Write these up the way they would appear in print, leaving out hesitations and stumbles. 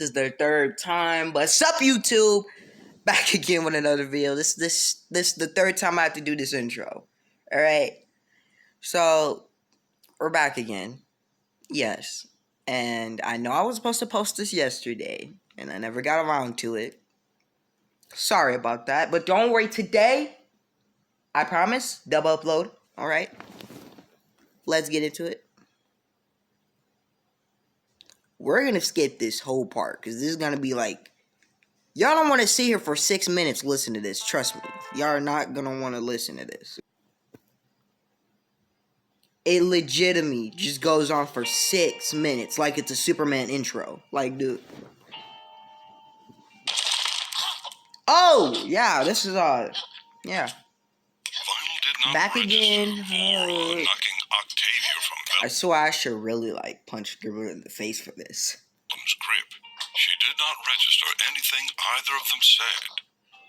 is the third time, but sup YouTube? Back again with another video. This the third time I have to do this intro. Alright. So we're back again. Yes. And I know I was supposed to post this yesterday, and I never got around to it. Sorry about that. But don't worry, today, I promise, double upload. Alright. Let's get into it. We're gonna skip this whole part, because this is gonna be like, y'all don't want to sit here for 6 minutes listen to this. Trust me. Y'all are not gonna want to listen to this. It legitimately just goes on for 6 minutes, like it's a Superman intro. Like, dude. Oh, yeah, this is, yeah. Back again. I swear I should really, like, punch Gribber in the face for this. Grip. She did not register anything either of them said.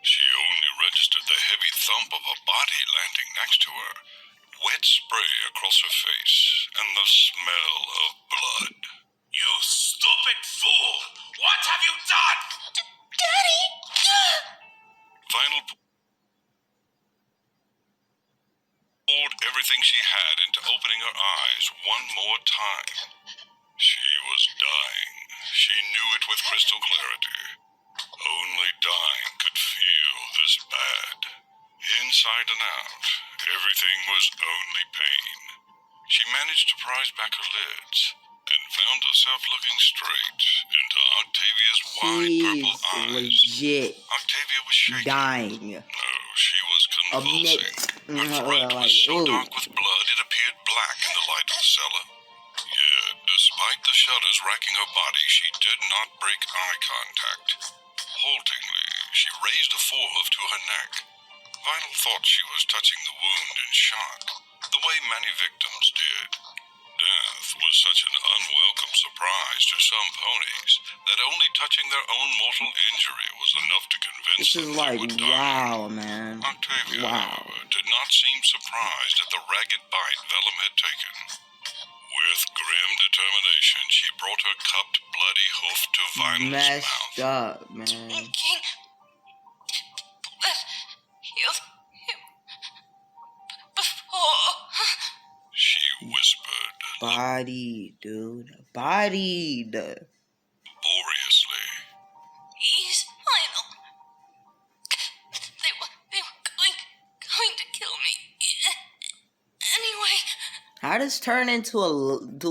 She only registered the heavy thump of a body landing next to her, wet spray across her face, and the smell of blood. You stupid fool! What have you done? Daddy! Vinyl poured everything she had into opening her eyes one more time. She was dying. She knew it with crystal clarity. Only dying could feel this bad. Inside and out, everything was only pain. She managed to prise back her lids and found herself looking straight into Octavia's wide purple eyes. Legit Octavia was shaking. dying. No, she was convulsing. Her throat was so dark with blood it appeared black in the light of the cellar. Yet, despite the shudders racking her body, she did not break eye contact. Haltingly, she raised a forehoof to her neck. Vinyl thought she was touching the wound in shock, the way many victims did. Death was such an unwelcome surprise to some ponies that only touching their own mortal injury was enough to convince This them is they like, would die. wow, man. Octavia, Wow. however, did not seem surprised at the ragged bite Vellum had taken. With grim determination, she brought her cupped, bloody hoof to Vinyl's Messed mouth. up, man. Thinking that healed him before. She whispered Body, dude. Bodied. laboriously. He's final. They were going to kill me. Anyway. How does turn into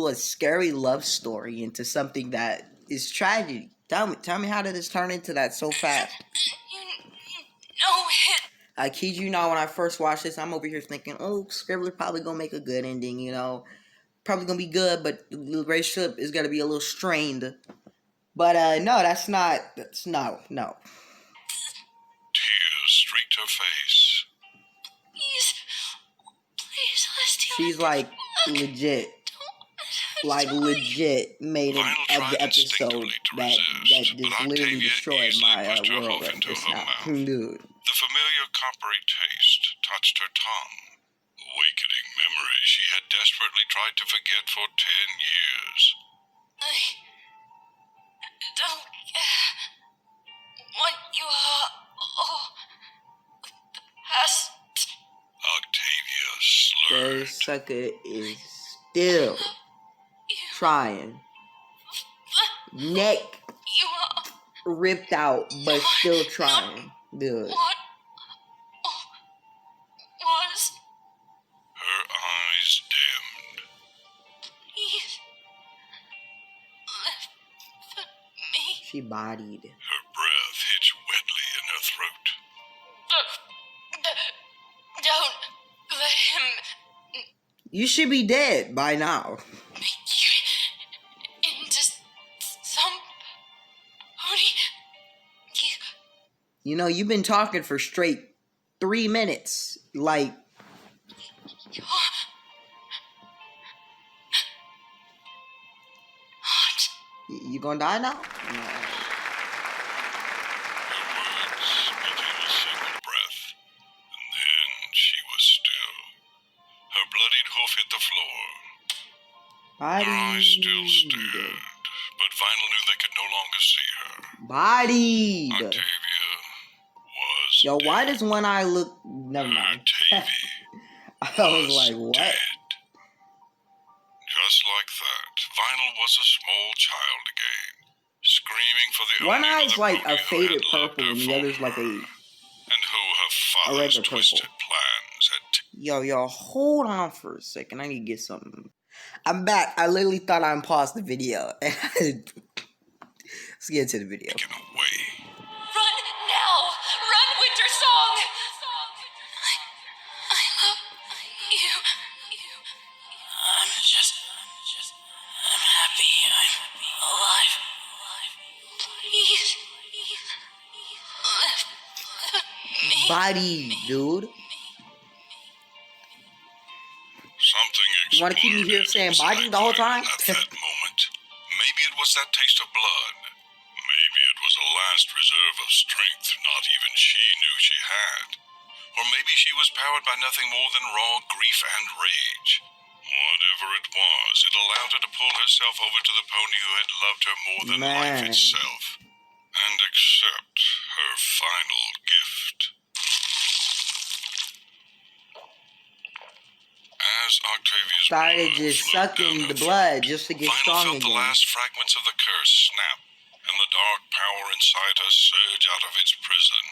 a scary love story into something that is tragedy? Tell me how did this turn into that so fast? You know it. I kid you not, when I first watched this, I'm over here thinking, oh, Scribbler probably gonna make a good ending, you know. Probably gonna be good, but the relationship is gonna be a little strained. But no, no. Tears streaked her face. Please, Celestia. She's like legit. Like legit made an episode that just literally destroyed my world right just now. Dude. The familiar coppery taste touched her tongue. Awakening memories she had desperately tried to forget for 10 years. I don't care what you are or the past. Octavia The slurred. sucker is still trying. Neck You are ripped out, but still trying. Dude. what was. Her eyes dimmed. Please lift me. She bodied. Her breath hitched wetly in her throat. Don't let him You should be dead by now. make you into somebody. You know, you've been talking for straight 3 minutes. Like, You're not. you gonna die now? Her words became a single breath, and then she was still. Her bloodied hoof hit the floor. Her eyes still stared. but Vinyl knew they could no longer see her. Bodied. Octavia was Yo, dead. why does one eye look... Never mind. I was like, what? Dead. Just like that, Vinyl was a small child again, screaming for the One only eye's other like pony a who faded had loved purple her and the for other's like her, a... and who her father's regular purple. twisted plans had Yo, hold on for a second. I need to get something. I'm back. I literally thought I paused the video. Let's get into the video. taken away. Run now! Run, Winter Song! I love you. I'm happy. I'm alive. Please. Lift me. Body, dude. Something You want to keep me here saying body the whole time? At that moment, maybe it was that taste of blood. Maybe it was a last reserve of strength not even she knew she had. Or maybe she was powered by nothing more than raw grief and rage. Whatever it was, it allowed her to pull herself over to the pony who had loved her more than life Man. itself, and accept her final gift. As Octavia's Started blood just flowed sucking down the her blood throat, just to get Vinyl strong felt the again. last fragments of the curse snap, and the dark power inside her surge out of its prison.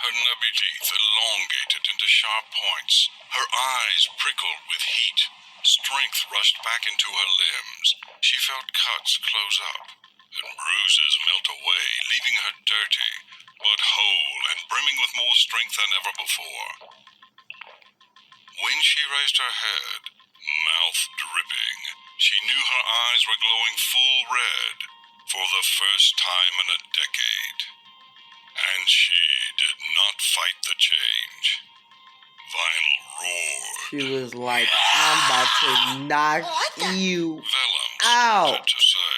Her nubby teeth elongated into sharp points. Her eyes prickled with heat. Strength rushed back into her limbs. She felt cuts close up, and bruises melt away, leaving her dirty, but whole and brimming with more strength than ever before. When she raised her head, mouth dripping, she knew her eyes were glowing full red for the first time in a decade. And she did not fight the change. Vinyl roared. She was like, I'm about to knock you Vellum out. had to say.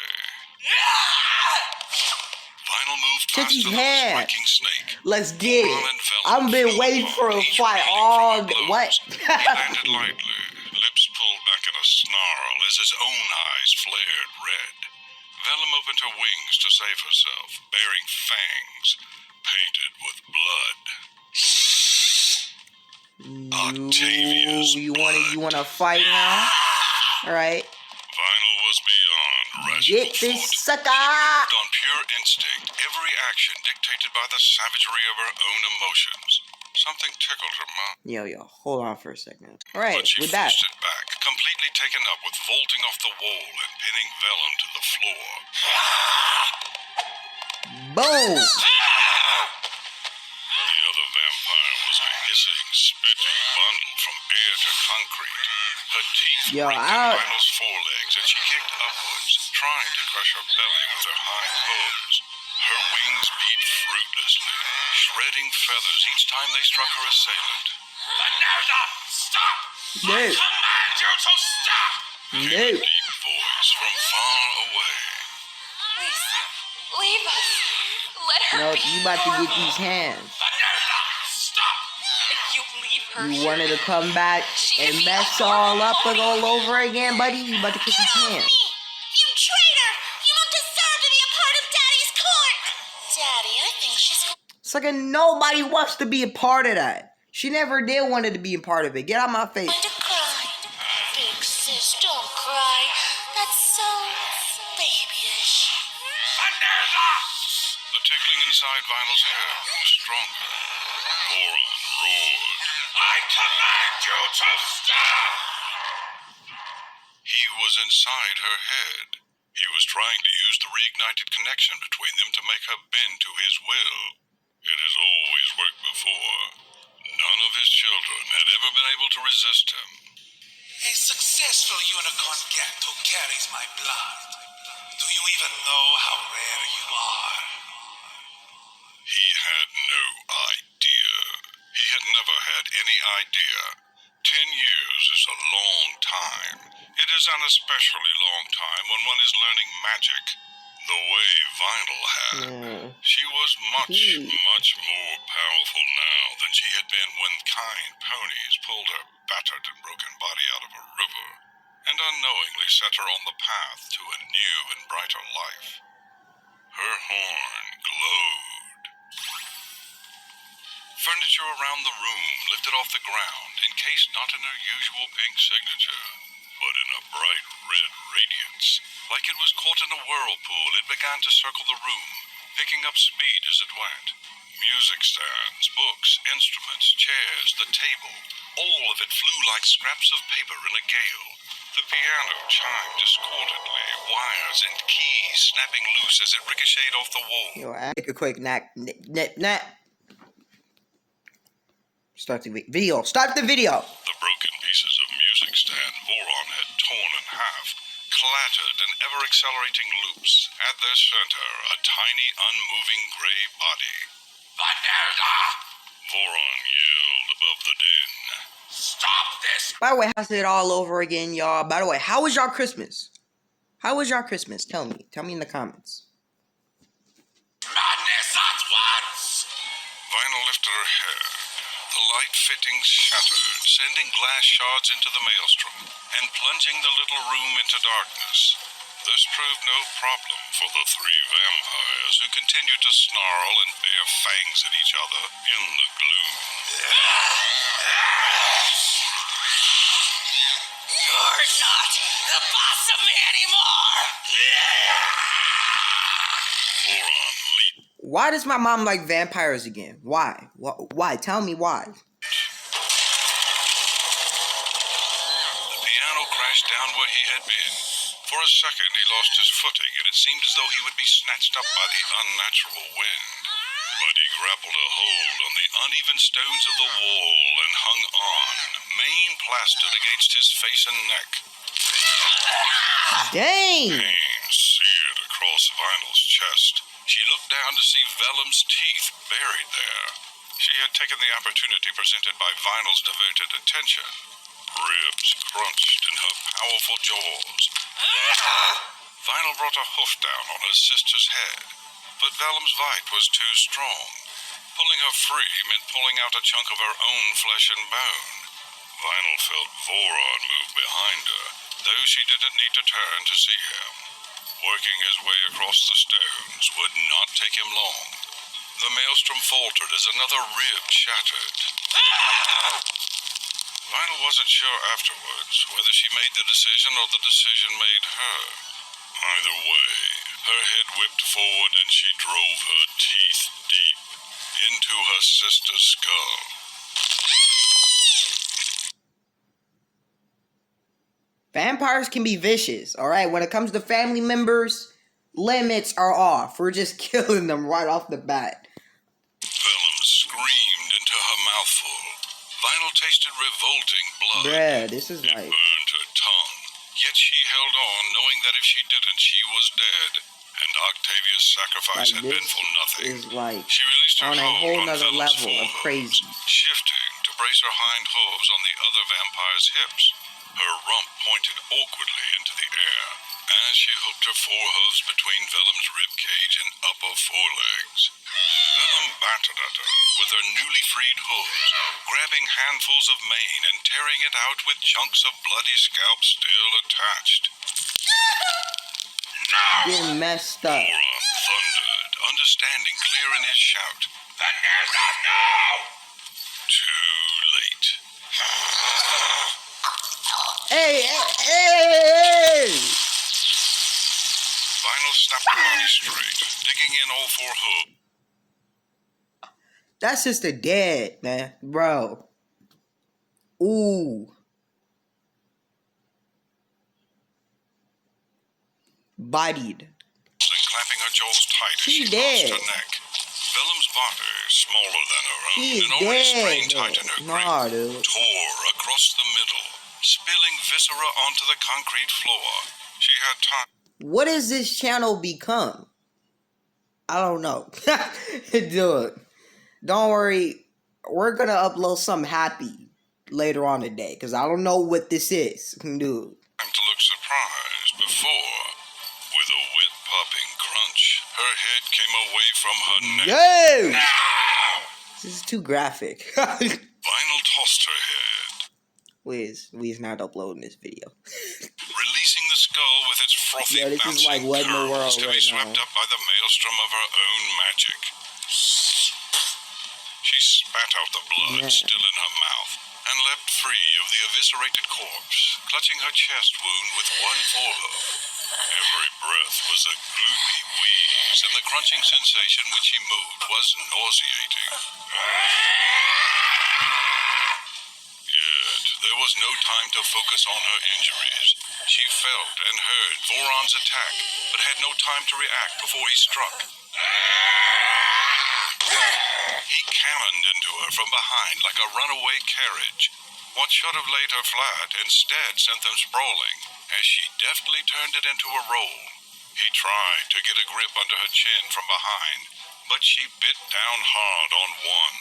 Vinyl moved fast Tootsie's to the hand. striking snake. Let's get Ron it. and Vellum I've been flew waiting apart, for a each fight reeling all from her day. blows. What? He landed lightly, lips pulled back in a snarl as his own eyes flared red. Vellum opened her wings to save herself, bearing fangs painted with blood. Octavia's You wanna fight now? Alright. Vinyl was beyond rational Get this thought. sucker! Moved on pure instinct, every action dictated by the savagery of her own emotions. Something tickled her mind. Yo, hold on for a second. Alright, But she with that. forced it back, completely taken up with vaulting off the wall and pinning Vellum to the floor. Boom! The other vampire was a hissing, spitting bundle from air to concrete. Her teeth Yo, raked at Vinyl's forelegs, and she kicked upwards, trying to crush her belly with her hind hooves. Her wings beat fruitlessly, shredding feathers each time they struck her assailant. Minerva, stop! No. I command you to stop! Came a deep voice from far away. Please, leave us. Let her No, be you about to get normal. these hands. Minerva, stop! If you leave her You here, wanted to come back and mess all up and all over again, buddy? You about to kick his hands. You traitor! You don't deserve to be a part of Daddy's court! Daddy, I think she's It's like nobody wants to be a part of that. She never did wanted to be a part of it. Get out my face. going to cry. Big sis, don't cry. That's so babyish. Minerva! The tickling inside Vinyl's hair grew stronger. Boron roared. I command you to stop! He was inside her head. He was trying to use the reignited connection between them to make her bend to his will. It has always worked before. None of his children had ever been able to resist him. A successful unicorn cat who carries my blood. Do you even know how rare you are? He had no idea. He had never had any idea. 10 years is a long time. It is an especially long time when one is learning magic the way Vinyl had. She was much more powerful now than she had been when kind ponies pulled her battered and broken body out of a river. And unknowingly set her on the path to a new and brighter life. Her horn glowed. Furniture around the room lifted off the ground, encased not in her usual pink signature, but in a bright red radiance. Like it was caught in a whirlpool, it began to circle the room, picking up speed as it went. Music stands, books, instruments, chairs, the table, all of it flew like scraps of paper in a gale. The piano chimed discordantly, wires and keys snapping loose as it ricocheted off the wall. Yo, I take a quick nap. Start the video. Start the video. The broken pieces of music stand Voron had torn in half clattered in ever-accelerating loops. At their center, a tiny, unmoving gray body. Vanelda! Voron yelled above the din. Stop this! By the way, how's it all over again, y'all? By the way, how was y'all Christmas? How was y'all Christmas? Tell me. Tell me in the comments. Madness at once! Vinyl lifted her head. The light fittings shattered, sending glass shards into the maelstrom and plunging the little room into darkness. This proved no problem for the three vampires who continued to snarl and bare fangs at each other in the gloom. You're not the boss of me anymore! Voron leaped. Why does my mom like vampires again? Why? Why? Tell me why. The piano crashed down where he had been. For a second, he lost his footing, and it seemed as though he would be snatched up by the unnatural wind. But he grappled a hold on the uneven stones of the wall and hung on, mane plastered against his face and neck. Dang! Pain seared across Vinyl's chest. She looked down to see Vellum's teeth buried there. She had taken the opportunity presented by Vinyl's diverted attention. Ribs crunched in her powerful jaws. Vinyl brought a hoof down on her sister's head, but Vellum's bite was too strong. Pulling her free meant pulling out a chunk of her own flesh and bone. Vinyl felt Voron move behind her, though she didn't need to turn to see him. Working his way across the stones would not take him long. The maelstrom faltered as another rib shattered. Vinyl wasn't sure afterwards whether she made the decision or the decision made her. Either way, her head whipped forward and she drove her teeth deep into her sister's skull. Vampires can be vicious, alright? When it comes to family members, limits are off. We're just killing them right off the bat. Vellum screamed into her mouthful. Vinyl tasted revolting blood. Bruh, this is It like... burned her tongue. Yet she held on, knowing that if she didn't, she was dead. And Octavia's sacrifice had been for nothing. Is like She released her on a hold whole on nother Vellum's level of forehooves, crazy. shifting to brace her hind hooves on the other vampire's hips. Her rump pointed awkwardly into the air as she hooked her forehooves between Vellum's ribcage and upper forelegs. Vellum battered at her with her newly freed hooves, grabbing handfuls of mane and tearing it out with chunks of bloody scalp still attached. Now! Getting messed up. Voron thundered, understanding clear in his shout. Vanessa, now! Too late. Hey, hey, hey! Vinyl snapped the body straight, digging in all four hooves. That sister dead, man. Bro. Ooh. Bodied. And clamping her jaws tight as She she dead. lost her neck. Vellum's body, smaller than her own, She is and already dead. strained tight in her grip, Nah, dude. tore across the middle, spilling viscera onto the concrete floor. She had time. What has this channel become? I don't know. Dude. Don't worry. We're gonna upload something happy later on today. Because I don't know what this is. Dude. To look surprised before, with a wet-popping crunch, her head came away from her neck. Yo! Now! This is too graphic. Vinyl tossed her head, We's not uploading this video. released skull with its frothy Yeah, this is like bouncing what in the world curls to be right swept now. up by the maelstrom of her own magic. She spat out the blood Man. still in her mouth and leapt free of the eviscerated corpse, clutching her chest wound with one forehoof. Every breath was a gloopy wheeze, and the crunching sensation when she moved was nauseating. Yet there was no time to focus on her injuries. She felt and heard Voron's attack, but had no time to react before he struck. He cannoned into her from behind like a runaway carriage. What should have laid her flat instead sent them sprawling, as she deftly turned it into a roll. He tried to get a grip under her chin from behind, but she bit down hard on one,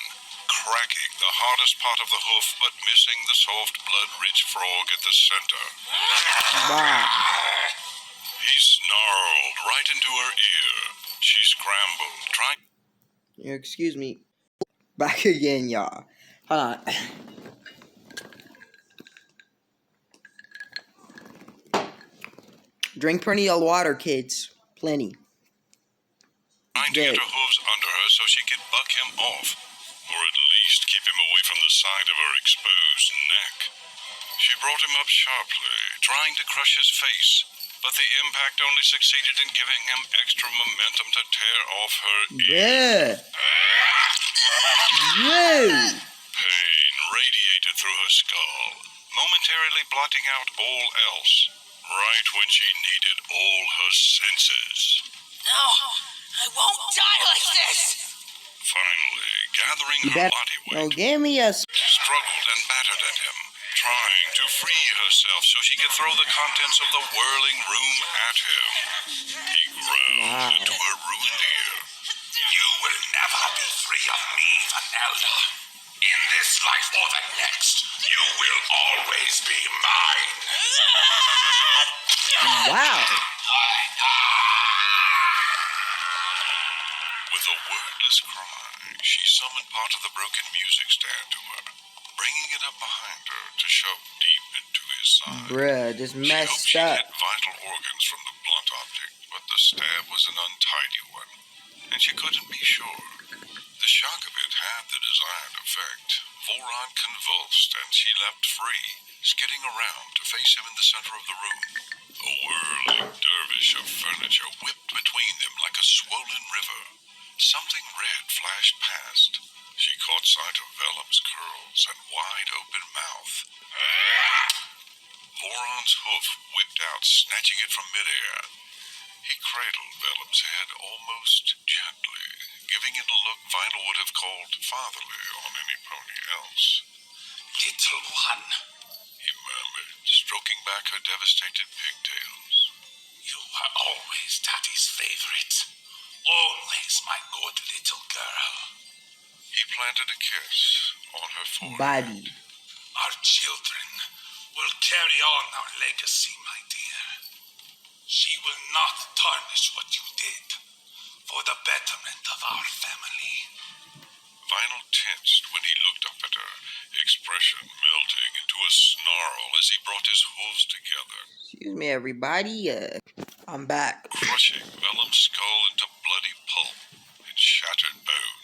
cracking the hardest part of the hoof but missing the soft blood-rich frog at the center. Wow. He snarled right into her ear. She scrambled, trying... Excuse me. Back again, y'all. Hold on. Drink plenty of water, kids. Plenty. Trying to get her hooves under her so she could buck him off, or at least keep him away from the side of her exposed neck. She brought him up sharply, trying to crush his face, but the impact only succeeded in giving him extra momentum to tear off her ear. Yeah. Whoa. Pain radiated through her skull, momentarily blotting out all else, right when she needed all her senses. No, I won't die like this! Finally, gathering You her better. body Oh, weight, give me a. struggled and battered at him, trying to free herself so she could throw the contents of the whirling room at him. He growled into her ruined ear. You will never be free of me, Vanelda. In this life or the next, you will always be mine. Wow. With a wordless cry, she summoned part of the broken music stand to her, bringing it up behind her to shove deep into his side. Bruh, just She hoped messed she up. hit vital organs from the blunt object, but the stab was an untidy one, and she couldn't be sure. The shock of it had the desired effect. Voron convulsed, and she leapt free, skidding around to face him in the center of the room. A whirling dervish of furniture whipped between them like a swollen river. Something red flashed past. She caught sight of Vellum's curls and wide-open mouth. Voron's hoof whipped out, snatching it from midair. He cradled Vellum's head almost gently, giving it a look Vital would have called fatherly on any pony else. Little one, He murmured, stroking back her devastated pigtails. you were always Daddy's favorite. Always my good little girl. He planted a kiss on her forehead. Body. Our children will carry on our legacy, my dear. She will not tarnish what you did for the betterment of our family. Vinyl tensed when he looked up at her, expression melting into a snarl as he brought his hooves together, Excuse me, everybody. I'm back. crushing Vellum's skull into bloody pulp and shattered bone.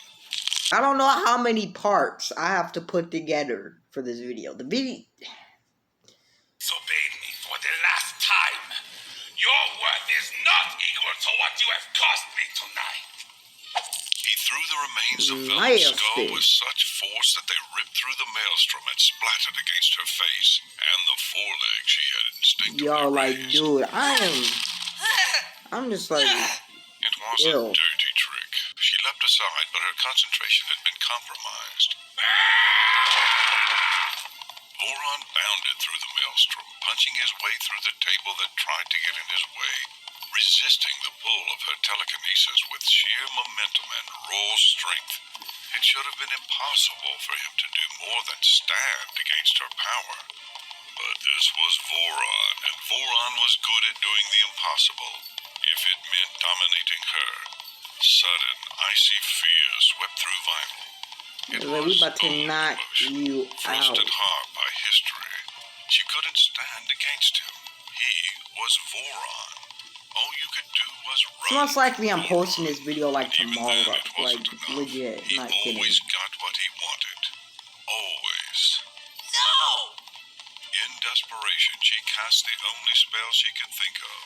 I don't know how many parts I have to put together for this video. The video. Disobeyed me for the last time. Your worth is not equal to what you have cost me tonight. He threw the remains of Vellum's Nasty. skull with such force that they ripped through the maelstrom and splattered against her face and the foreleg she had instinctively Yo, like, raised. dude, I'm just like, It was ew. a dirty trick. She leapt aside, but her concentration had been compromised. Voron bounded through the maelstrom, punching his way through the table that tried to get in his way, resisting the pull of her telekinesis with sheer momentum and raw strength. It should have been impossible for him to do more than stand against her power. But this was Voron, and Voron was good at doing the impossible, if it meant dominating her. Sudden, icy fear swept through Vinyl. It we was about to old knock emotion, you thrust out. at hard by history. She couldn't stand against him. He was Voron. All you could do was run. It's most likely I'm from posting Voron. this video like Even tomorrow, then, it like wasn't enough. legit, He not kidding. always got what he wanted. Always. No! In desperation, she cast the only spell she could think of.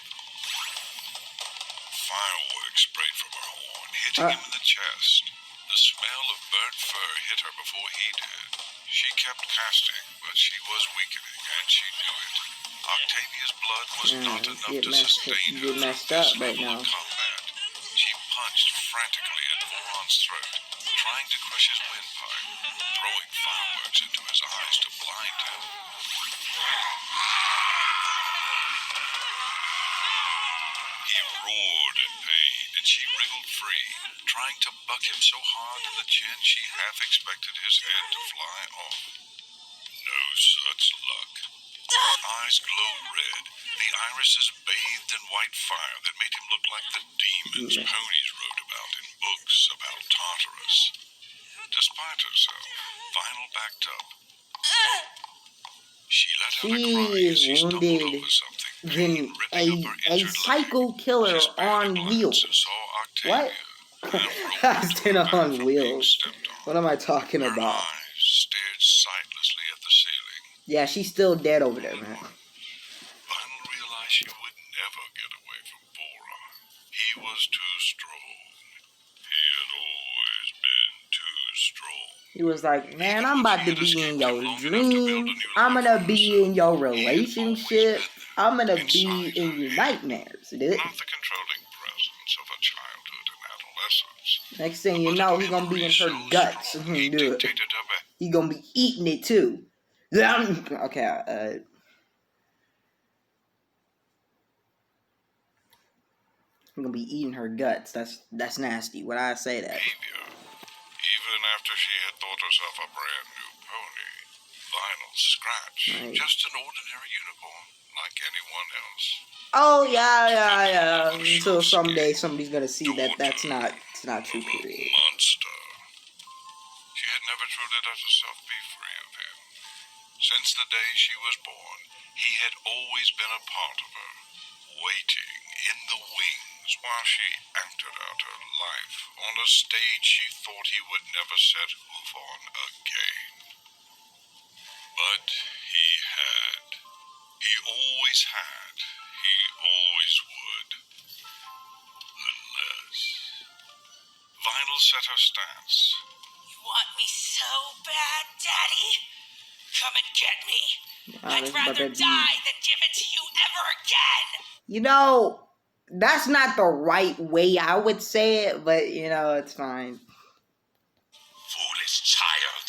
Fireworks sprayed from her horn, hitting him in the chest. The smell of burnt fur hit her before he did. She kept casting, but she was weakening, and she knew it. Octavia's blood was not enough to sustain her through this level of combat. She punched frantically at Voron's throat, trying to crush his windpipe, throwing fireworks into his eyes to blind him. He roared in pain, and she wriggled free, trying to buck him so hard in the chin she half expected his head to fly off. No such luck. Her eyes glowed red, the irises bathed in white fire that made him look like the demons ponies wrote about in books about Tartarus. Despite herself, Vinyl backed up. She let out a cry as she stumbled over something, pain ripping up her a injured psycho leg. killer She on barely glanced wheels. and saw What? Octavia, I said on wheels. What am I talking Her about? eyes stared sightlessly at the ceiling. Yeah, she's still dead over there, man. Vinyl realized she would never get away from Voron. He was too strong. He had always been too strong. He was like, man, I'm about to be in your dream. I'm gonna be in your relationship. I'm gonna be in your nightmares, dude. Not the controlling presence of a childhood and adolescence. Next thing you know, he gonna be in her guts. He Dude. dictated her He gonna be eating it too. Okay, I'm gonna be eating her guts. That's nasty. Would I say that? behavior. Even after she had thought herself a brand new pony, Vinyl scratch, Right. just an ordinary unicorn, like anyone else. Oh yeah. Until someday somebody's gonna see that it's not true. Of a Period. monster. She had never truly let herself be free of him. Since the day she was born, he had always been a part of her, waiting in the wings while she acted out her life on a stage she thought he would never set hoof on again. But he had. He always had. He always would. Unless... Vinyl set her stance. You want me so bad, Daddy? Come and get me. I'd rather die than give it to you ever again. You know, that's not the right way I would say it, but it's fine. Foolish child.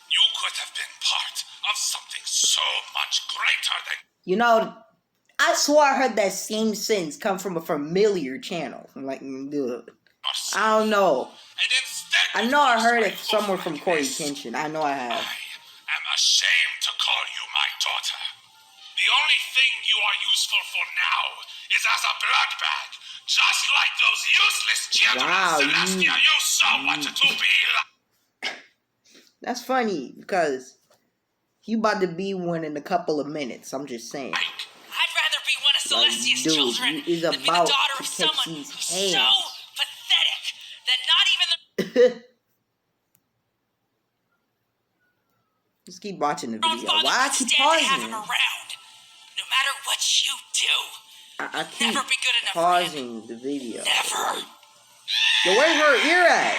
You could have been part of something so much greater than... I swore I heard that same sentence come from a familiar channel. I'm like, dude, I don't know. And instead I know I heard it somewhere from Corey Kenshin. I know I have. I am ashamed to call you my daughter. The only thing you are useful for now is as a blood bag, just like those useless children Celestia you so wanted to be like. That's funny because you about to be one in a couple of minutes. I'm just saying. I'd rather be one of Celestia's children is than be the about daughter to of catch someone these who's hands. so pathetic that not even the Just keep watching the own video. father Why I could keep stand to have him pausing? around. No matter what you do, I keep never be good enough for him. pausing the video. Never. Yo, where's her ear at?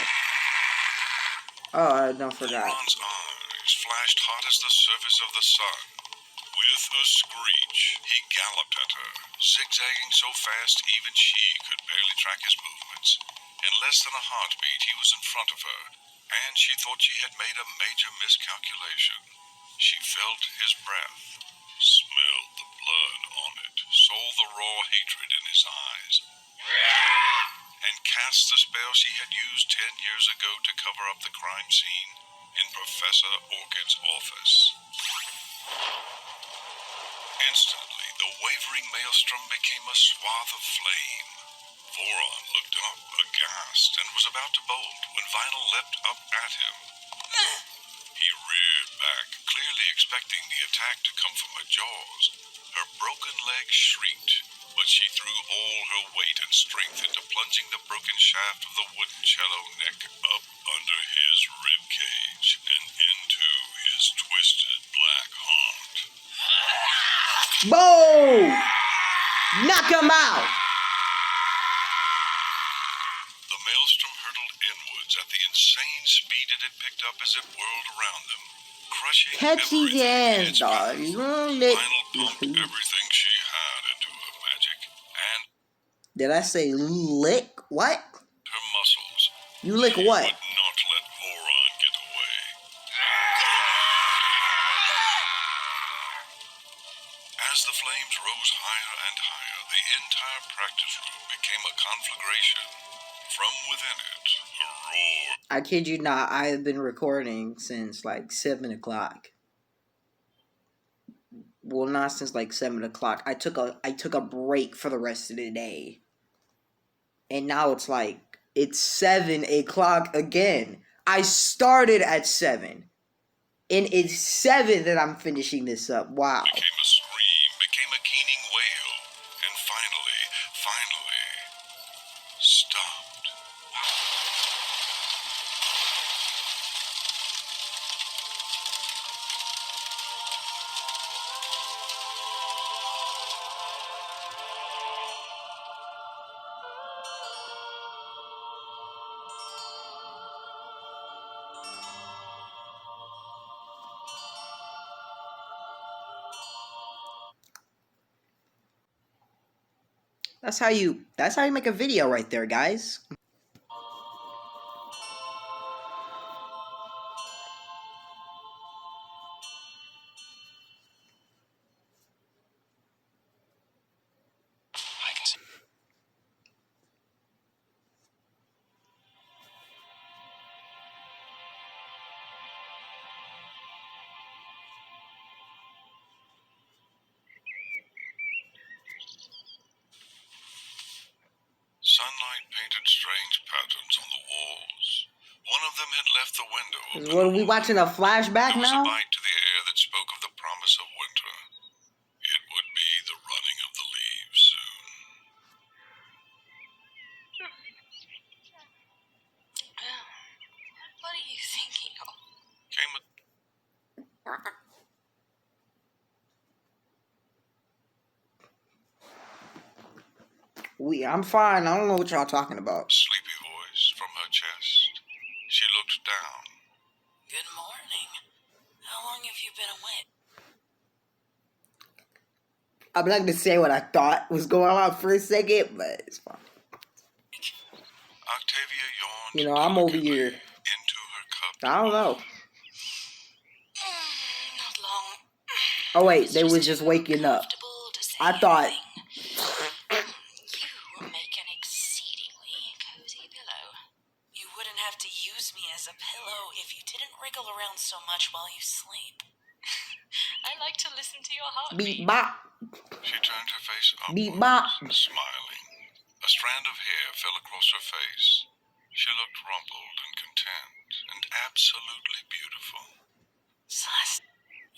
Oh, I don't forgot. Voron's eyes flashed hot as the surface of the sun. With a screech, he galloped at her, zigzagging so fast even she could barely track his movements. In less than a heartbeat, he was in front of her, and she thought she had made a major miscalculation. She felt his breath, smelled the blood on it, saw the raw hatred in his eyes, and cast the spell she had used 10 years ago to cover up the crime scene in Professor Orchid's office. Instantly, the wavering maelstrom became a swath of flame. Voron looked up, aghast, and was about to bolt when Vinyl leapt up at him. He reared back, clearly expecting the attack to come from her jaws, Her broken leg shrieked, but she threw all her weight and strength into plunging the broken shaft of the wooden cello neck up under his rib cage and into his twisted black heart. Boom! Knock him out! The maelstrom hurtled inwards at the insane speed it had picked up as it whirled around them, crushing Catch these everything in ass, its dog. path. Lick. Lionel pumped everything she had into her magic and Did I say lick? What? her muscles. You lick She what? would not let Voron get away. As the flames rose higher and higher, the entire practice room became a conflagration. From within it, a roar. I kid you not, I have been recording since like 7 o'clock. Well, not since like 7 o'clock. I took a break for the rest of the day. And now it's 7 o'clock again. I started at 7. And it's 7 that I'm finishing this up. Wow. Became a scream, became a keening wail, and finally, stopped. That's how you make a video right there, guys. I can see. Sunlight painted strange patterns on the walls. One of them had left the window open. What are we watching, a flashback There was now? a bite to the air that spoke of the promise of winter. It would be the running of the leaves soon. What are you thinking of? Came a I'm fine. I don't know what y'all talking about. sleepy voice from her chest. She looked down. Good morning. How long have you been awake? I'm not gonna say what I thought was going on for a second, but it's fine. Octavia yawned. You know, I'm over delicately here. into her cup. I don't know. Not long. Oh wait, they was just waking up. Comfortable to say I thought. anything. You make an exceedingly cozy pillow. You wouldn't have to use me as a pillow if you didn't wriggle around so much while you sleep. I like to listen to your Beat heartbeat. bop. She turned her face Beat upwards, bop. smiling. A strand of hair fell across her face. She looked rumpled and content and absolutely beautiful. Celeste,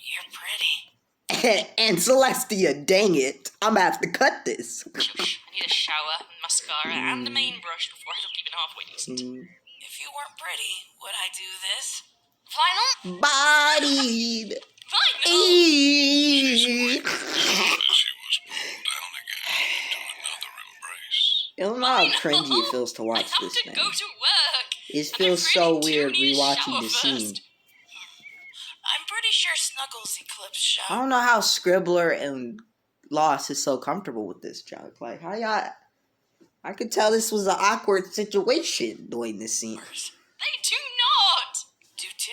you're pretty. And Celestia, dang it. I'm gonna have to cut this. Shush, I need a shower, and mascara, and a main brush before I look even halfway decent. If you weren't pretty, would I do this? Vinyl? Bodied. Vinyl! Eee. As she was pulled down again into another embrace. I don't know how cringy it feels to watch I have this, to man. go to work. It I feels so really do weird need a rewatching shower the first. scene. I'm pretty sure Snuggles eclipsed I show. don't know how Scribbler and Lost is so comfortable with this joke. Like, how y'all... I could tell this was an awkward situation during this scene. They do not. Do too.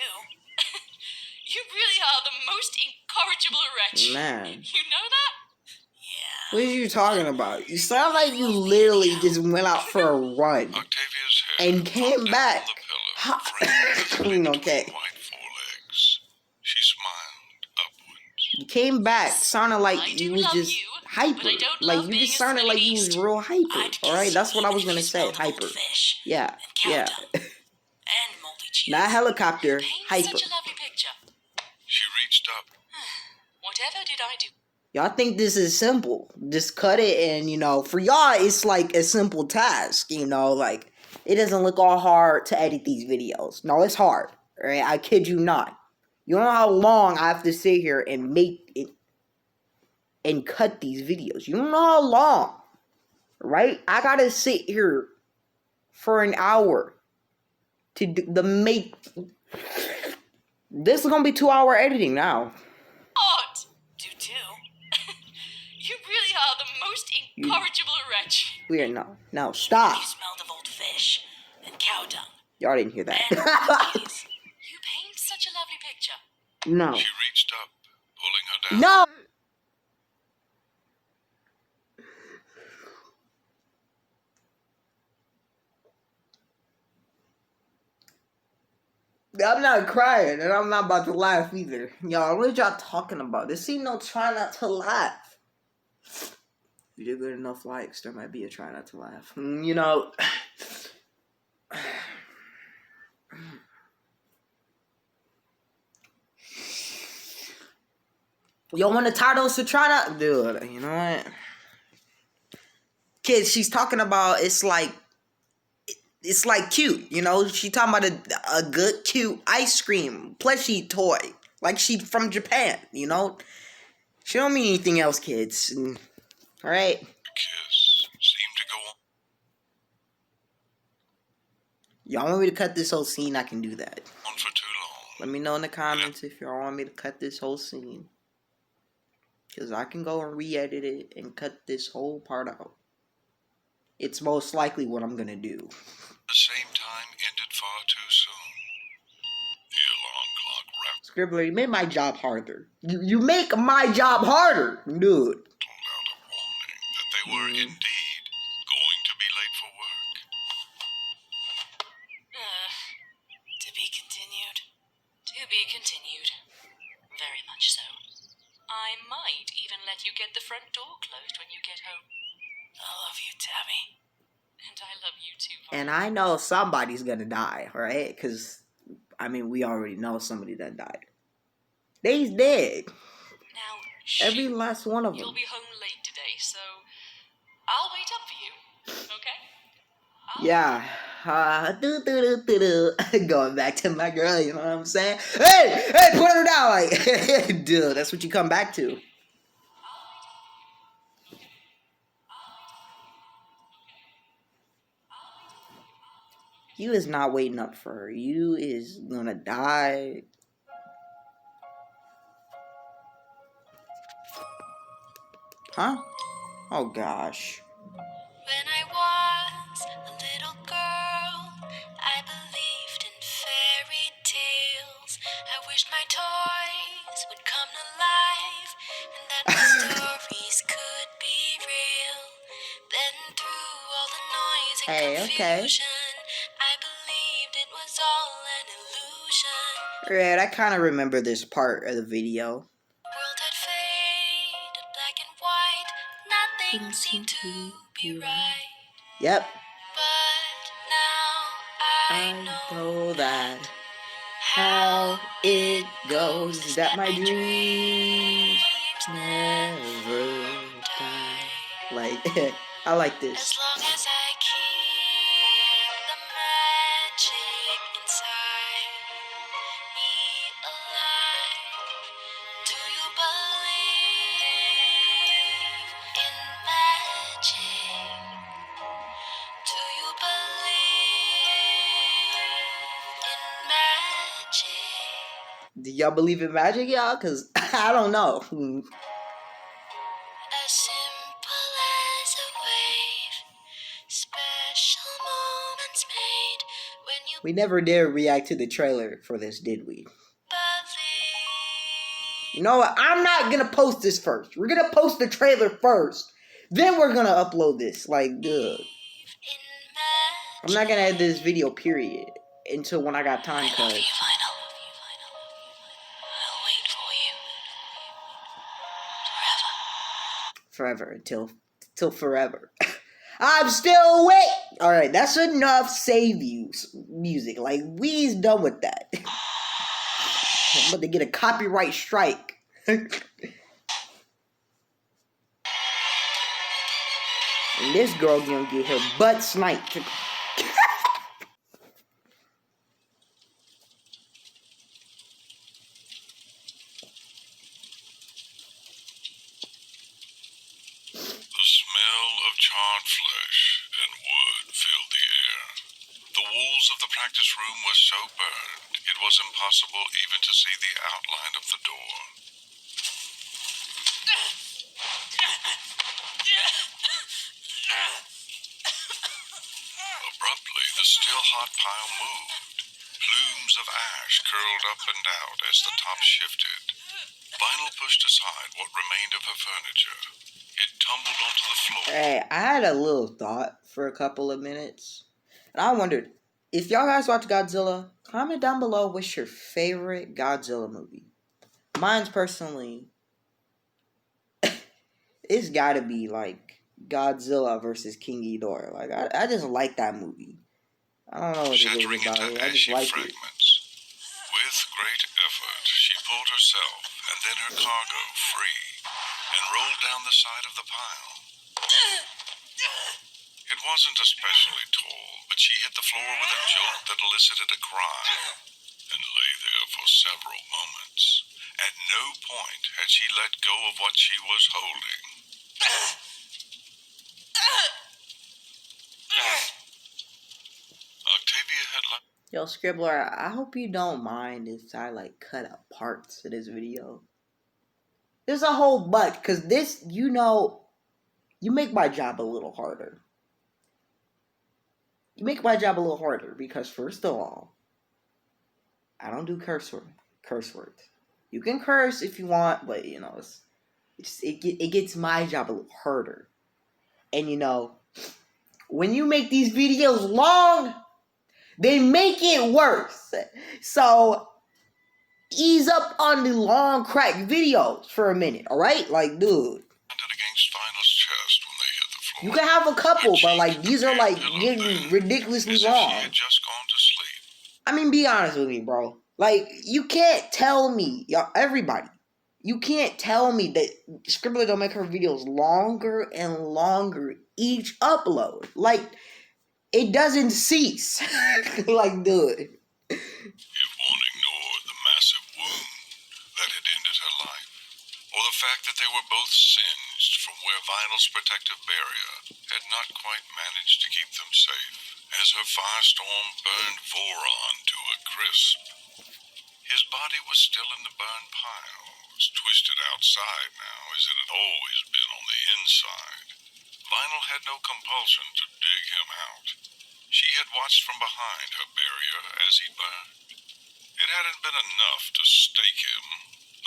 You really are the most incorrigible wretch. Man. You know that? Yeah. What are you talking about? You sound like you literally just went out for a run Octavia's head and came dropped back. down on the pillow, framed Okay. between white forelegs. She smiled upwards. You came back, sounded like I you do was love just you, hyper. but I don't Like love you being just a sounded like silly you was beast. real hyper. I'd All right, kiss that's what I you was if gonna you say. smelled of Hyper. old fish Yeah, and yeah. cow dung and moldy cheese. Not helicopter. Paints Hyper. such a lovely picture. She reached up. Whatever did I do? Y'all think this is simple. Just cut it and, for y'all, it's like a simple task, like, it doesn't look all hard to edit these videos. No, it's hard, right? I kid you not. You know how long I have to sit here and make it and cut these videos. You don't know how long, right? I gotta sit here for an hour to make. This is gonna be 2-hour editing now. Odd. Do. You really are the most incorrigible wretch. We are no, stop. You smelled of old fish and cow dung. Y'all didn't hear that. And please, you paint such a lovely picture. No. She reached up, pulling her down. No. I'm not crying, and I'm not about to laugh either. Y'all, what y'all talking about? This ain't no try not to laugh. If you do good enough likes, there might be a try not to laugh. Y'all want the titles to try not? Dude, you know what? Kids, she's talking about it's like cute, She talking about a good, cute ice cream plushie toy, like she from Japan, She don't mean anything else, kids. All right. The kiss seemed to go on. Y'all want me to cut this whole scene? I can do that. On for too long. Let me know in the comments if y'all want me to cut this whole scene, because I can go and re-edit it and cut this whole part out. It's most likely what I'm gonna do. The same time ended far too soon. The alarm clock rapped Scribbler, you made my job harder. You make my job harder, dude. out a warning that they were indeed going to be late for work. To be continued. To be continued. Very much so. I might even let you get the front door closed when you get home. I love you, Tabby. And I love you too, Mom. And I know somebody's gonna die, alright? Because, we already know somebody that died. They's dead. Now, Every last one of them. You'll be home late today, so I'll wait up for you, okay? Yeah. Going back to my girl, you know what I'm saying? Hey, put her down, like, dude, that's what you come back to. You is not waiting up for her. You is gonna die. Huh? Oh gosh. When I was a little girl, I believed in fairy tales. I wished my toys would come to life, and that my stories could be real. Then through all the noise and confusion, I believed it was all an illusion. Alright, I kind of remember this part of the video. World had faded black and white. Nothing seemed to be right. Yep. But now I know that how it goes is that my dreams never die. Like, I like this. As long as I keep the magic inside me alive. Do you believe in magic? Do you believe in magic? Do y'all believe in magic, y'all? Because I don't know. As simple as a wave, special moments made when you We never did react to the trailer for this, did we? believe. You know what? I'm not gonna post this first. We're gonna post the trailer first. Then we're gonna upload this. Like, dude. I'm not gonna edit this video, period, until when I got time, cuz. I'll wait for you. Forever. Till forever. I'm still wait. Alright, that's enough save use music. Like, we's done with that. I'm about to get a copyright strike. And this girl gonna get her butt sniped. The smell of charred flesh and wood filled the air. The walls of the practice room were so burned, it was impossible even to see the outline of the door. Abruptly, the still hot pile moved. Plumes of ash curled up and out as the top shifted. Vinyl pushed aside what remained of her furniture. It tumbled onto the floor. Hey, I had a little thought for a couple of minutes. And I wondered, if y'all guys watch Godzilla, comment down below what's your favorite Godzilla movie. Mine's personally, it's gotta be like Godzilla versus King Ghidorah. Like, I just like that movie. I don't know what it is Shattering about into it. I just ashy like it. fragments. With great effort, she pulled herself and then her cargo free and rolled down the side of the pile. It wasn't especially tall, but she hit the floor with a jolt that elicited a cry and lay there for several moments. At no point had she let go of what she was holding. Octavia had Yo, Scribbler, I hope you don't mind if I, like, cut out parts of this video. There's a whole bunch, because this, you know, you make my job a little harder. You make my job a little harder, because first of all, I don't do curse words. You can curse if you want, but, you know, it gets my job a little harder. And, you know, when you make these videos long, they make it worse. So, ease up on the long crack videos for a minute, alright? Like, dude. landed against Vinyl's chest when they hit the floor. You can have a couple, but, like, these are, like, getting ridiculously as if long. she had just gone to sleep. I mean, be honest with me, bro. Like, you can't tell me, y'all, everybody, you can't tell me that Scribbler don't make her videos longer and longer each upload. Like, it doesn't cease. Like, dude. If one ignored the massive wound that had ended her life, or the fact that they were both singed from where Vinyl's protective barrier had not quite managed to keep them safe, as her firestorm burned Voron to a crisp. His body was still in the burned piles, twisted outside now as it had always been on the inside. Vinyl had no compulsion to dig him out. She had watched from behind her barrier as he burned. It hadn't been enough to stake him,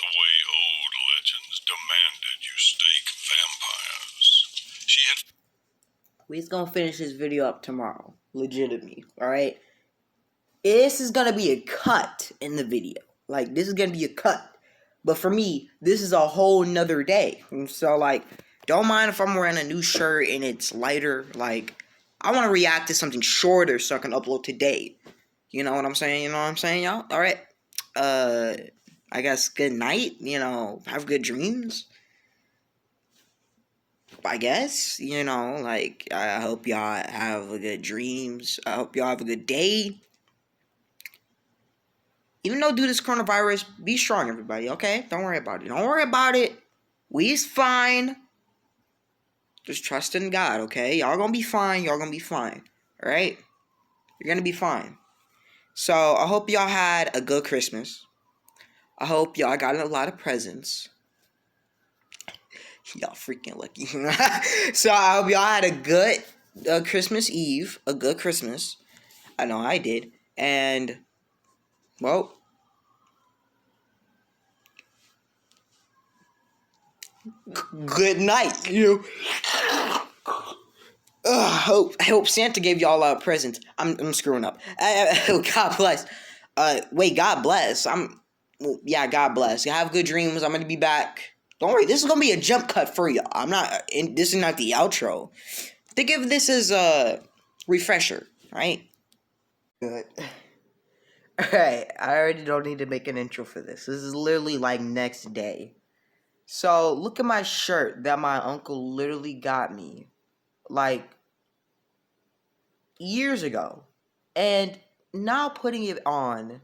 the way old legends demanded you stake vampires. She had... We's gonna finish this video up tomorrow. Legitimately, alright? This is gonna be a cut in the video. Like, this is gonna be a cut. But for me, this is a whole nother day. So, like, don't mind if I'm wearing a new shirt and it's lighter. Like, I want to react to something shorter so I can upload today. You know what I'm saying? You know what I'm saying, y'all? Alright. I guess good night. You know, have good dreams. I guess, you know, like, I hope y'all have a good dreams. I hope y'all have a good day. Even though due to this coronavirus, be strong, everybody, okay? Don't worry about it. Don't worry about it. We's fine. Just trust in God, okay? Y'all gonna be fine. Y'all gonna be fine. Alright? You're gonna be fine. So, I hope y'all had a good Christmas. I hope y'all got a lot of presents. Y'all freaking lucky. So, I hope y'all had a good Christmas Eve. A good Christmas. I know I did. And, well, good night, you. I hope Santa gave y'all presents. I'm screwing up. God bless. Wait, God bless. Yeah, God bless. You have good dreams. I'm gonna be back. Don't worry, this is gonna be a jump cut for y'all. This is not the outro. Think of this as a refresher, right? Good. Alright, I already don't need to make an intro for this. This is literally like next day. So, look at my shirt that my uncle literally got me like years ago, and now putting it on,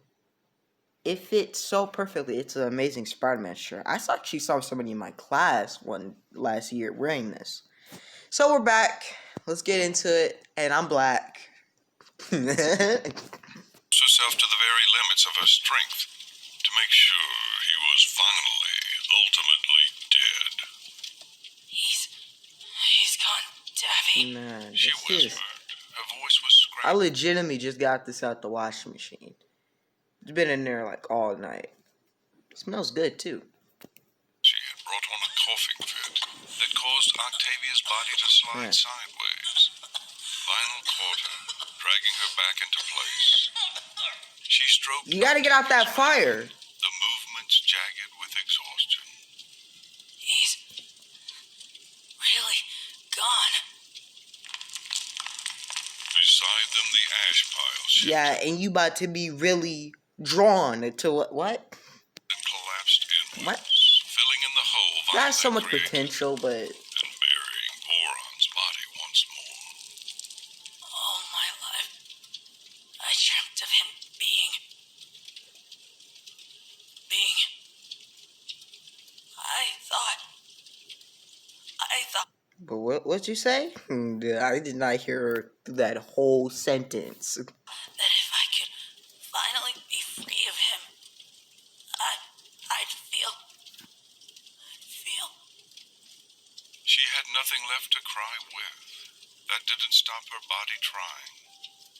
it fits so perfectly. It's an amazing Spider-Man shirt. I actually saw somebody in my class last year wearing this. So we're back. Let's get into it. And I'm black. Herself to the very limits of her strength to make sure he was finally, ultimately dead. He's gone, Davy. Man, She this whispered. is... Her voice was I scratched. legitimately just got this out the washing machine. It's been in there like all night. It smells good too. She had brought on a coughing fit that caused Octavia's body to slide sideways. Vinyl caught her, dragging her back into place. She stroked. You gotta get out that fire. The movements jagged with exhaustion. He's really gone. Beside them, the ash pile shifted Yeah, and you about to be really drawn to what? and collapsed inwards, What? filling in the hole Violet Got so much created potential, but and burying Oron's body once more. All my life, I dreamt of him being. I thought. But what'd you say? I did not hear that whole sentence. That if I could finally be free of him, I'd feel. She had nothing left to cry with. That didn't stop her body trying.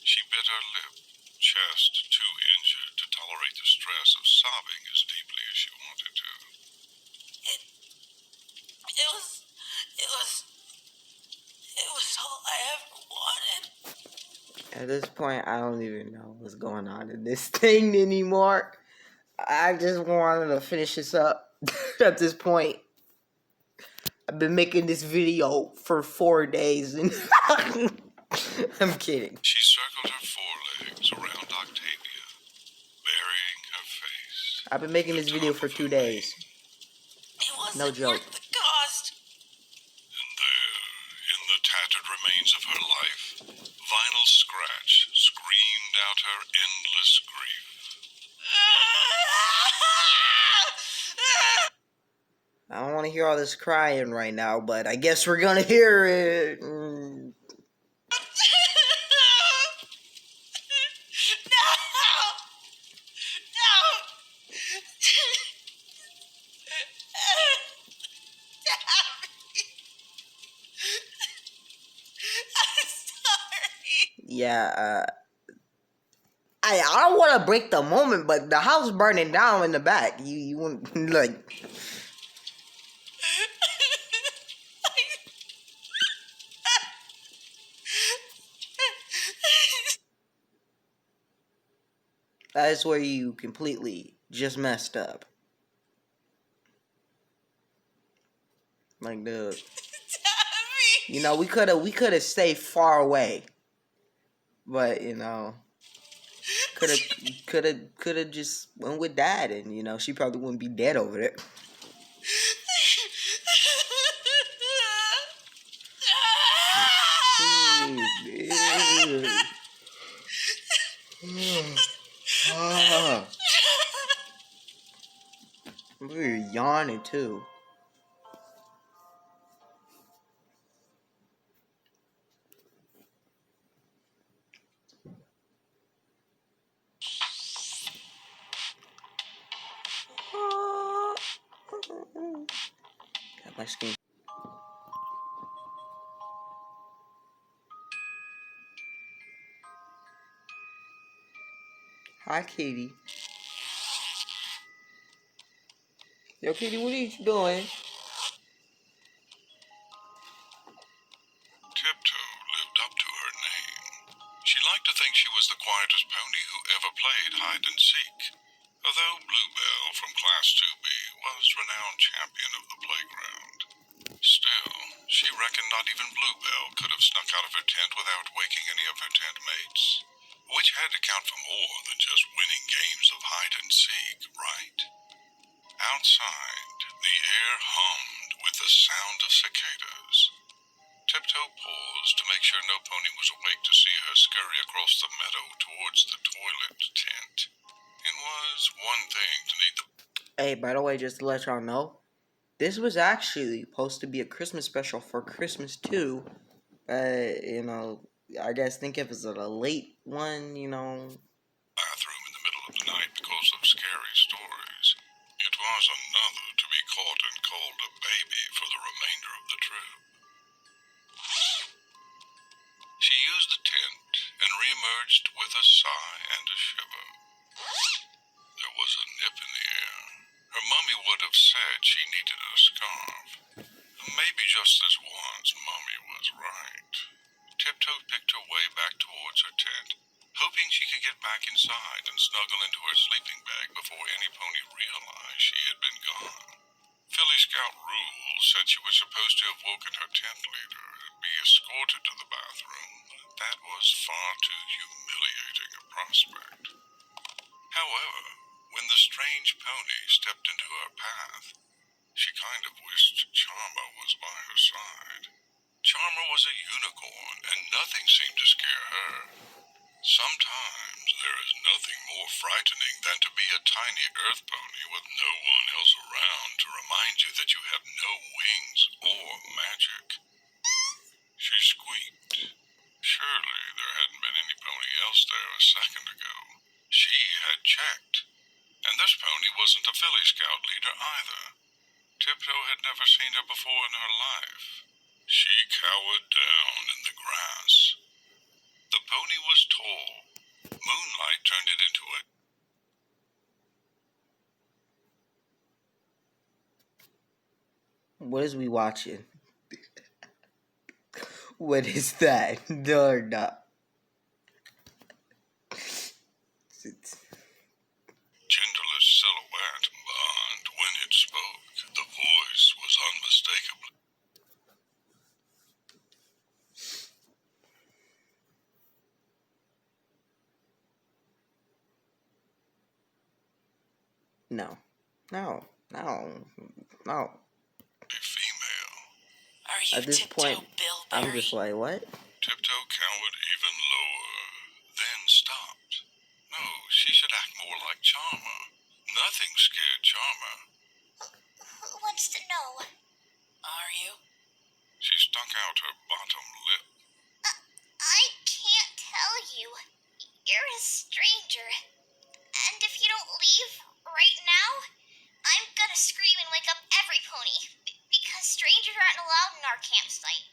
She bit her lip, chest too injured to tolerate the stress of sobbing as deeply as she wanted to. It was all I ever wanted. At this point, I don't even know what's going on in this thing anymore. I just wanted to finish this up at this point. I've been making this video for 4 days and I'm kidding. She circled her forelegs around Octavia, burying her face. I've been making this video for 2 days. It wasn't No joke. worth the cost. And there, in the tattered remains of her life, Vinyl Scratch screamed out her endless grief. I don't want to hear all this crying right now, but I guess we're gonna hear it. Yeah, I don't want to break the moment, but the house burning down in the back. You want like. That's where you completely just messed up. Like, dude. You know, we could have stayed far away. But, you know, could have just went with Dad, and you know, she probably wouldn't be dead over there. We're yawning too. Got my skin. Hi, Katie. Yo, Katie, what are you doing? Tiptoe lived up to her name. She liked to think she was the quietest pony who ever played hide and seek, although Bluebell from Class 2B was renowned champion of the playground. Still, she reckoned not even Bluebell could have snuck out of her tent without waking any of her tent mates, which had to count for more than just winning games of hide and seek, right? Outside, the air hummed with the sound of cicadas. Tiptoe paused to make sure no pony was awake to see her scurry across the meadow towards the toilet tent. It was one thing to need the... Hey, by the way, just to let y'all know, this was actually supposed to be a Christmas special for Christmas too. You know, I guess think of it as a late one, you know. bathroom in the middle of the night because of scary stories. It was another to be caught and called a baby for the remainder of the trip. She used the tent and reemerged with a sigh and a shiver. There was a nip in the air. Her mummy would have said she needed a scarf. Maybe just this once, Mummy was right. Tiptoe picked her way back towards her tent, hoping she could get back inside and snuggle into her sleeping bag before any pony realized she had been gone. Philly Scout rules said she was supposed to have woken her tent leader and be escorted to the bathroom. That was far too humiliating a prospect. However, when the strange pony stepped into her path, she kind of wished Charmer was by her side. Charmer was a unicorn, and nothing seemed to scare her. Sometimes there is nothing more frightening than to be a tiny earth pony with no one else around to remind you that you have no wings or magic. She squeaked. Surely there hadn't been any pony else there a second ago. She had checked, and this pony wasn't a Philly Scout leader either. Tiptoe had never seen her before in her life. She cowered down in the grass. The pony was tall. Moonlight turned it into a... What is we watching? What is that? No, no. genderless silhouette, but when it spoke, the voice was unmistakably... No. No. female. Are you At this Tiptoe point, Bilberry? I'm just like, what? Tiptoe cowered even lower, then stopped. No, she should act more like Charmer. Nothing scared Charmer. Who wants to know? Are you? She stuck out her bottom lip. I can't tell you. You're a stranger. And if you don't leave right now, I'm gonna scream and wake up every pony. Because strangers aren't allowed in our campsite.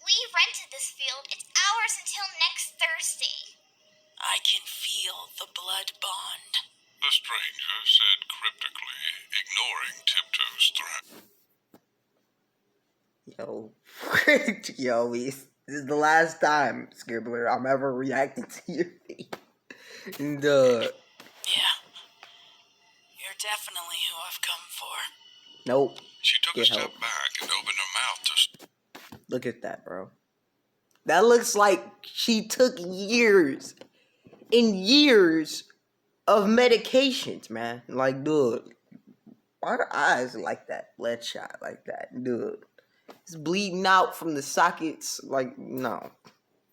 We rented this field. It's ours until next Thursday. I can feel the blood bond. The stranger said cryptically, ignoring Tiptoe's threat. Yo, this is the last time, Scribbler, I'm ever reacting to your face. Yeah. You're definitely who I've come for. Nope. She took a step help. back and opened her mouth to... Look at that, bro. That looks like she took years and years of medications, man. Like, dude, why are her eyes like that? Bloodshot like that, dude. It's bleeding out from the sockets. Like, no.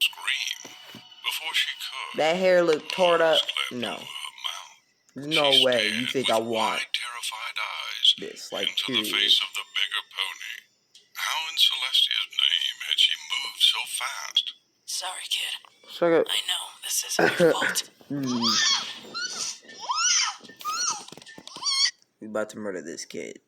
scream. Before she could... That hair looked torn up. clapped No. over her mouth. There's no She way stared you think with I want wide, terrified eyes this. Like, into period. the face of the bigger pony. How in Celestia's name had she moved so fast? Sorry, kid. Suck it. I know this isn't your fault. We about to murder this kid.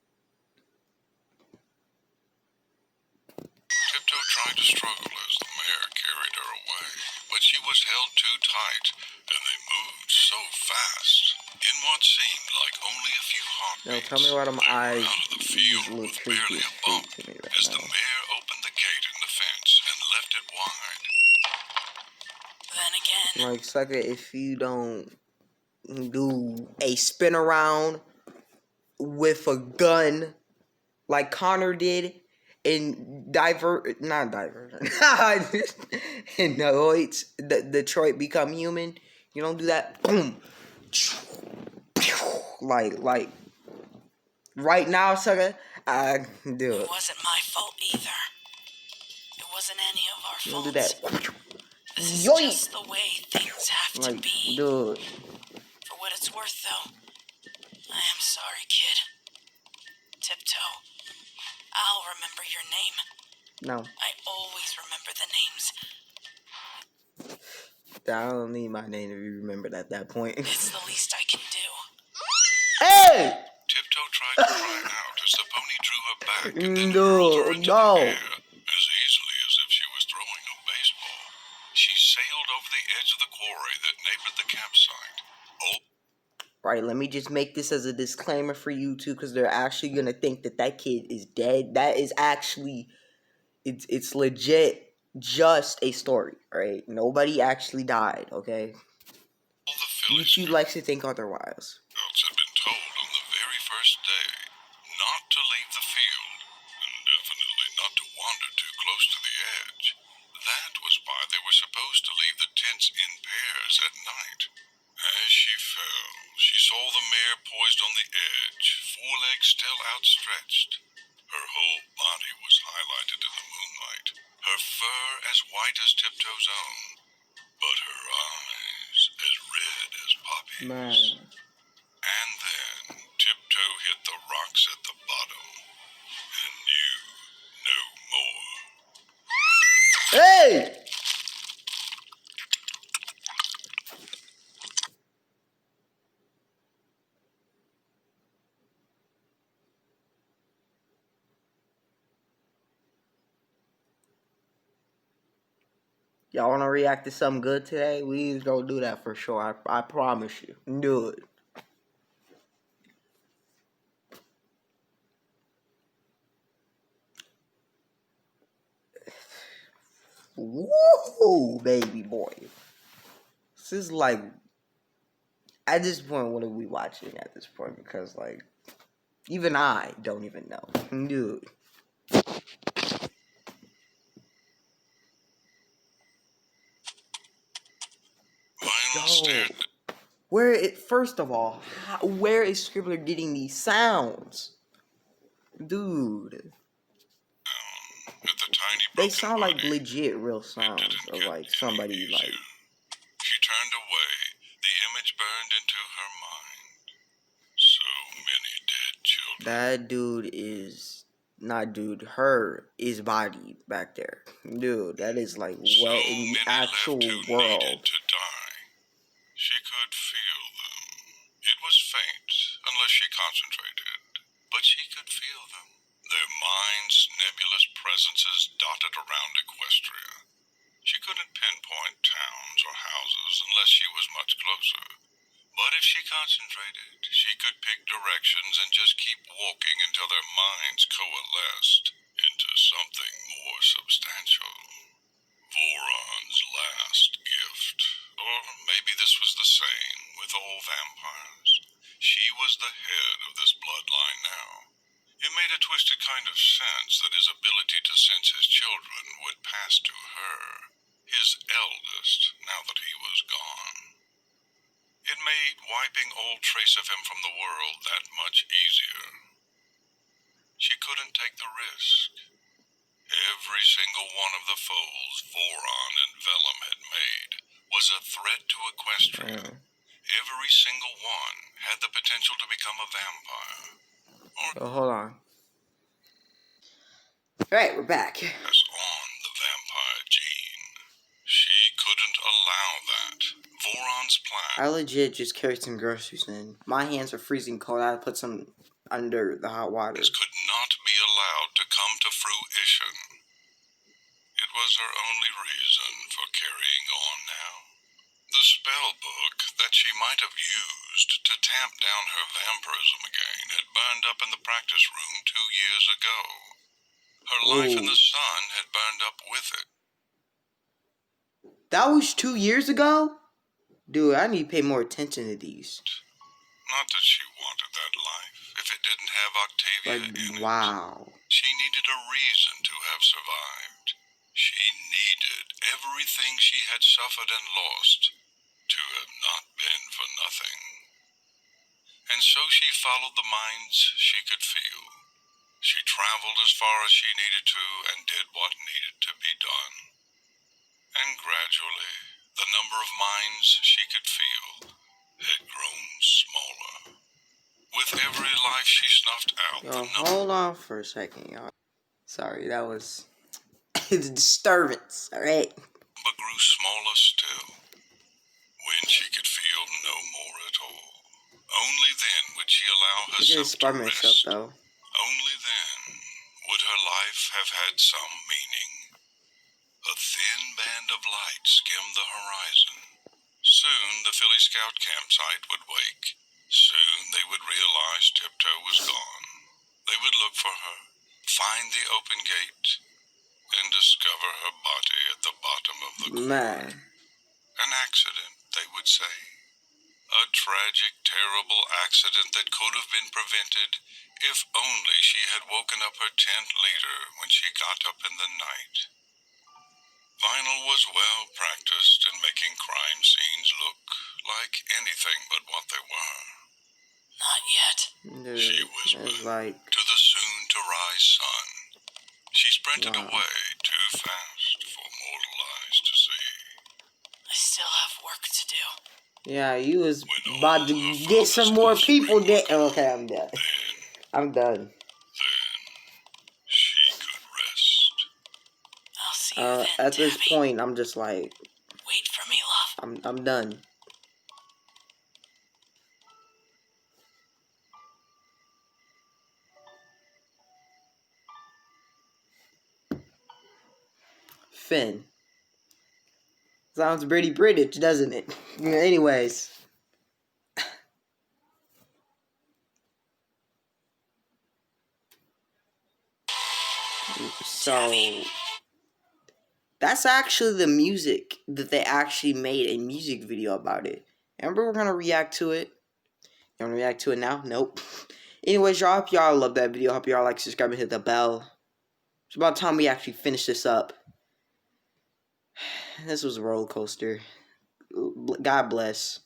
Tiptoe tried to struggle as the mare carried her away, but she was held too tight, and they moved so fast. In what seemed like only a few Now heartbeats, tell me why them they were eyes out of the field look with creepy barely as a bump shit to me as right the now. mare opened the gate in the fence and left it wide. Then again, Like, sucker, if you don't do a spin around with a gun like Connor did in in Detroit Become Human, you don't do that. Boom. Like right now, sucker, I do it it. wasn't my fault either. It was You don't fault. do that. This is Yoink. just the way things have to Like, be. dude. For what it's worth, though, I am sorry, kid. Tiptoe, I'll remember your name. No. I always remember the names. I don't need my name to be remembered at that point. It's the least I can do. Hey! Tiptoe tried to cry out as the pony drew her back and then No, hurled her into no. the air as easily as if she was throwing a baseball. She sailed over the edge of the quarry that neighbored the campsite. Oh, Right, let me just make this as a disclaimer for you too, because they're actually gonna think that that kid is dead. That is actually, it's legit just a story, right? Nobody actually died, okay? all the Philly YouTube likes to think otherwise. Scouts had been told on the very first day not to leave the field, and definitely not to wander too close to the edge. That was why they were supposed to leave the tents in pairs at night. As she fell, she saw the mare poised on the edge, forelegs still outstretched. Her whole body was highlighted in the moonlight, her fur as white as Tiptoe's own, but her eyes as red as poppies. Man. And then Tiptoe hit the rocks at the bottom and knew no more. Hey! Y'all want to react to something good today? We gonna do that for sure. I promise you. Do it. Woo, baby boy. This is like, at this point, what are we watching at this point? Because, like, even I don't even know. Dude. Lionel Yo. stared. First of all, where is Scribbler getting these sounds? Dude. At the tiny They broken sound like body. legit real It sounds didn't of get like any somebody easier. like. She turned away. The image burned into her mind. So many dead children. That dude is not dude. Her is body back there, dude. That is like So what in the many actual left who needed world. to die. She could feel them. It was faint, unless she concentrated, but she could feel them. Their minds' nebulous presences dotted around Equestria. She couldn't pinpoint towns or houses unless she was much closer. But if she concentrated, she could pick directions and just keep walking until their minds coalesced into something more substantial. Voron's last gift. Or maybe this was the same with all vampires. She was the head of this bloodline now. It made a twisted kind of sense that his ability to sense his children would pass to her, his eldest, now that he was gone. It made wiping all trace of him from the world that much easier. She couldn't take the risk. Every single one of the foals Voron and Vellum had made was a threat to Equestria. Every single one had the potential to become a vampire. Oh, hold on. Alright, we're back. As on the vampire gene. She couldn't allow that. Voron's plan I legit just carried some groceries in. My hands are freezing cold. I put some under the hot water. could not be allowed to come to fruition. It was her only reason for carrying on now. The spell book that she might have used to tamp down her vampirism again had burned up in the practice room 2 years ago. Her life in the sun had burned up with it. That was 2 years ago? Dude, I need to pay more attention to these. Not that she wanted that life, if it didn't have Octavia in it. Wow. She needed a reason to have survived. She needed everything she had suffered and lost to have not been for nothing. And so she followed the minds she could feel. She traveled as far as she needed to and did what needed to be done. Hold on for a second, y'all. Sorry, that was a disturbance, alright? But grew smaller still, when she could feel no more at all. Only then would she allow herself to rest. though. Only then would her life have had some meaning. A thin band of light skimmed the horizon. Soon the Philly Scout campsite would wake. Soon they would realize Tiptoe was gone. They would look for her, find the open gate, and discover her body at the bottom of the gorge. An accident, they would say. A tragic, terrible accident that could have been prevented if only she had woken up her tent later when she got up in the night. Vinyl was well practiced in making crime scenes look like anything but what they were. Not yet. She whispered to the soon-to-rise sun. She sprinted away too fast for mortal eyes to see. I still have work to do. Yeah, you was about to get some more people dead. Okay, I'm done. I'm done. Then she could rest. I'll see you then, At this Tabby. point, I'm just like, Wait for me, love. I'm done. Finn. Sounds pretty British, doesn't it? Anyways. So, that's actually the music that they actually made a music video about it. Remember, we're gonna react to it. You wanna react to it now? Nope. Anyways, y'all, hope y'all love that video. Hope y'all like, subscribe, and hit the bell. It's about time we actually finish this up. This was a roller coaster. God bless.